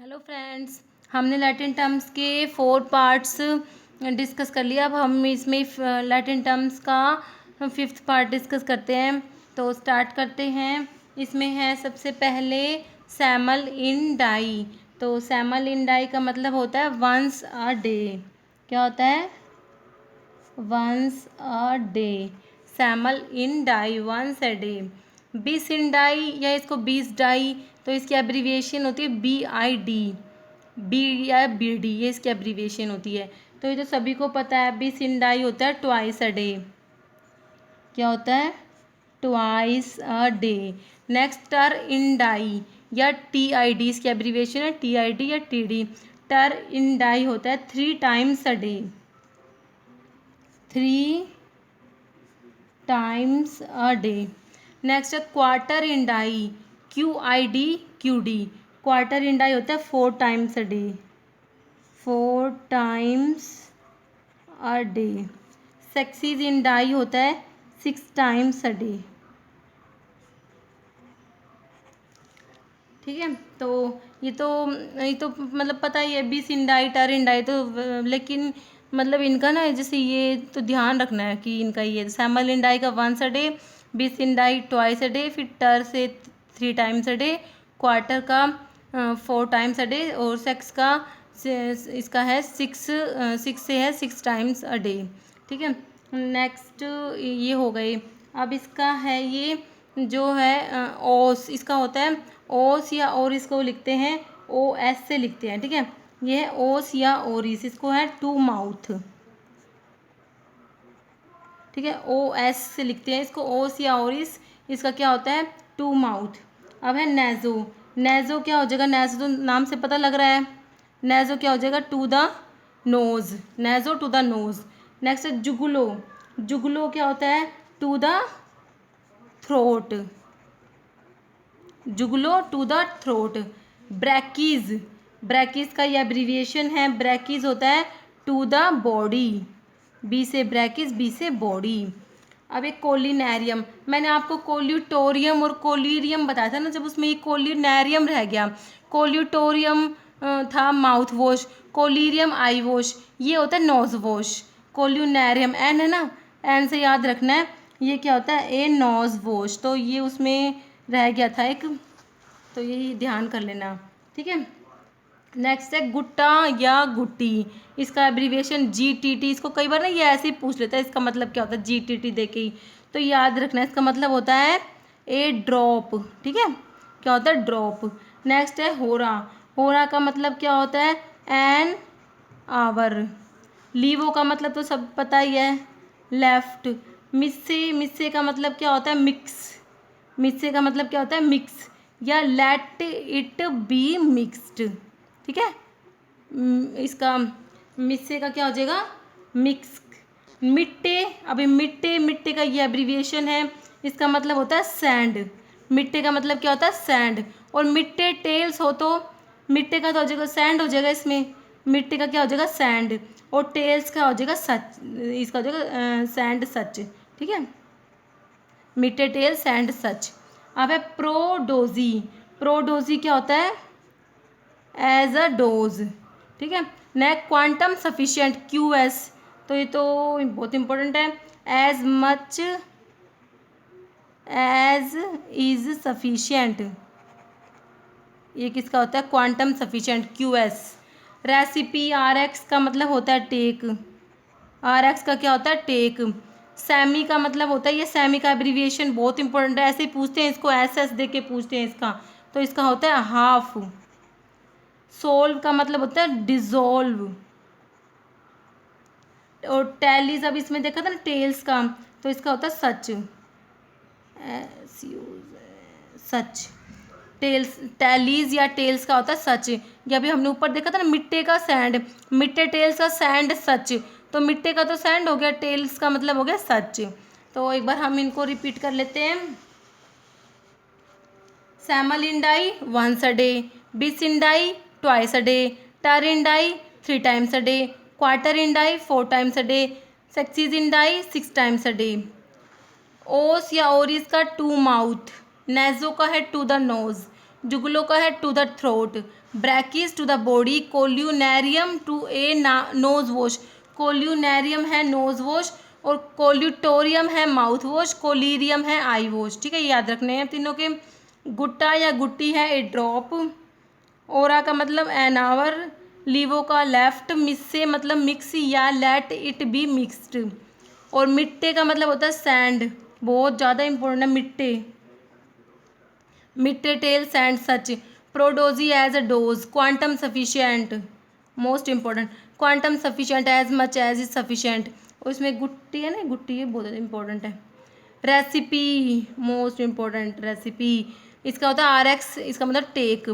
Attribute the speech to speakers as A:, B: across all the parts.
A: Hello friends, हमने Latin terms के 4 parts discuss कर लिया। अब हम इसमें लैटिन टर्म्स का 5th पार्ट डिस्कस करते हैं। तो स्टार्ट करते हैं। इसमें है सबसे पहले सैमल इन डाई। तो सैमल इन डाई का मतलब होता है वंस अ डे। क्या होता है? Once a day. सैमल इन डाई वंस अ डे। बीस इन डाई या इसको 20 डाई, तो इसकी एब्रीविएशन होती है BID। बी या BD, ये इसकी एब्रीविएशन होती है। तो ये तो सभी को पता है। बीस इन डाई होता है ट्वाइस अ डे। क्या होता है? Twice a day. नेक्स्ट टर इन डाई या TID, इसकी एब्रीविएशन है TID या TD। टर इन डाई होता है 3 times a day. 3 times a day. Next है क्वार्टर इन डाई, QID QD। क्वार्टर इन डाई होता है 4 times a day. 4 times a day. सेक्सीज in die होता है 6 टाइम्स अ डे। ठीक है। तो ये तो मतलब पता ही है, बीस इन डाई टर इन डाई। तो लेकिन मतलब इनका ना जैसे ये तो ध्यान रखना है कि इनका ये सैमल इन डाई का वंस अ डे, बीस इन डाई ट्वाइस अ डे, फिर टर से 3 टाइम्स अ डे, क्वार्टर का 4 टाइम्स अ डे, और सेक्स का इसका है 6 से है 6 टाइम्स अ डे। ठीक है। नेक्स्ट ये हो गई। अब इसका है ये जो है ओस, इसका होता है ओस या और इसको लिखते हैं OS से लिखते हैं। ठीक है। ये है ओस या ओरिस, इसको है टू माउथ। ठीक है। OS से लिखते हैं इसको, ओस या ओरिस। इसका क्या होता है? To mouth. अब है नेजो। नेजो क्या हो जाएगा? नेजो तो नाम से पता लग रहा है। नेजो क्या हो जाएगा? To the nose. नेजो टू द नोज। नेक्स्ट है जुगुलो। जुगुलो क्या होता है? To the throat. जुगलो टू द थ्रोट। ब्रैकीज। ब्रैकीज का ये एब्रीविएशन है। ब्रैकीज होता है टू द बॉडी। बी से ब्रैकीज, बी से बॉडी। अब एक कोलिनेरियम। मैंने आपको कोल्यूटोरियम और कोलीरियम बताया था ना, जब उसमें एक कोलिनेरियम रह गया। कोल्यूटोरियम था माउथ वॉश, कोलीरियम आई वॉश, ये होता है नोज वॉश। कोल्यूनेरियम एन है ना, एन से याद रखना है। ये क्या होता है? ए नोज वॉश। तो ये उसमें रह गया था एक, तो यही ध्यान कर लेना। ठीक है। नेक्स्ट है गुट्टा या गुट्टी। इसका एब्रीविएशन GTT। इसको कई बार ना ये ऐसे ही पूछ लेता है इसका मतलब क्या होता है, GTT दे के ही। तो याद रखना, इसका मतलब होता है ए ड्रॉप। ठीक है। क्या होता है? ड्रॉप। नेक्स्ट है होरा। होरा का मतलब क्या होता है? An hour. लीवो का मतलब तो सब पता ही है, लेफ्ट। मिस्से, मिस्से का मतलब क्या होता है? मिक्स। मिक्से का मतलब क्या होता है? मिक्स या लेट इट बी मिक्स्ड। ठीक है। इसका मिक्से का क्या हो जाएगा? मिक्स। मिट्टे। अभी मिट्टे, मिट्टे का ये एब्रीविएशन है। इसका मतलब होता है सैंड। मिट्टे का मतलब क्या होता है? सैंड। और मिट्टे टेल्स हो तो मिट्टे का तो हो जाएगा सैंड हो जाएगा इसमें। मिट्टे का क्या हो जाएगा? सैंड। और टेल्स का हो जाएगा सच। इसका हो जाएगा सैंड सच। ठीक है। मिट्टे टेल सैंड सच। अब है प्रोडोजी। प्रोडोजी क्या होता है? As a dose. ठीक है। Next quantum sufficient QS। तो ये तो बहुत इंपॉर्टेंट है। As much as is sufficient. ये किसका होता है? Quantum sufficient QS। Recipe RX का मतलब होता है टेक। RX का क्या होता है? टेक। सेमी का मतलब होता है, ये सेमी का एब्रीविएशन बहुत इंपॉर्टेंट है, ऐसे ही पूछते हैं इसको, SS दे के पूछते हैं इसका। तो इसका होता है हाफ। सोल्व का मतलब होता है डिजोल्व। और टैलीज, अब इसमें देखा था ना टेल्स का, तो इसका होता है सच। सच। टेल्स, टैलीज या टेल्स का होता है सच। या अभी हमने ऊपर देखा था ना मिट्टे का सैंड, मिट्टे टेल्स का सैंड सच। तो मिट्टे का तो सैंड हो गया, टेल्स का मतलब हो गया सच। तो एक बार हम इनको रिपीट कर लेते हैं। सैमल इन डाई वंस अ डे, बीस इन डाई ट्वाइस अ डे, टर इन डाई 3 टाइम्स अ डे, क्वार्टर इन डाई 4 टाइम्स अ डे, सेक्सीज इन डाई 6 टाइम्स अ डे। ओस या ओरिस का टू माउथ, नेजो का है टू द नोज, जुगलो का है टू द थ्रोट, ब्रैकिस टू द बॉडी, कोल्यूनेरियम टू ए नोज वॉश। कोल्यूनेरियम है नोज वॉश और कोल्यूटोरियम है माउथ वॉश, कोलीरियम है आई वॉश। ठीक है, याद रखने हैं तीनों के। गुट्टा या गुट्टी है ए ड्रॉप, ओरा का मतलब एन आवर, लीवो का लेफ्ट, मिस्से मतलब मिक्स या लेट इट बी मिक्स्ड, और मिट्टे का मतलब होता है सैंड, बहुत ज़्यादा इंपॉर्टेंट है मिट्टे, मिट्टे टेल सैंड सच। प्रोडोजी as a dose, quantum sufficient, most important, quantum sufficient as much as is sufficient, और इसमें गुट्टी है ना, गुट्टी ये बहुत इंपॉर्टेंट है। रेसिपी, मोस्ट इंपॉर्टेंट रेसिपी, इसका होता है RX, इसका मतलब टेक।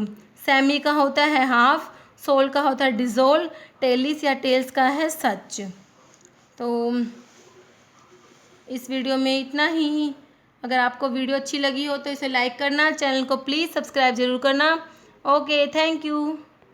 A: सेमी का होता है हाफ, सोल का होता है डिजोल्व, टेलिस या टेल्स का है सच। तो इस वीडियो में इतना ही। अगर आपको वीडियो अच्छी लगी हो तो इसे लाइक करना, चैनल को प्लीज़ सब्सक्राइब ज़रूर करना। Okay, thank you.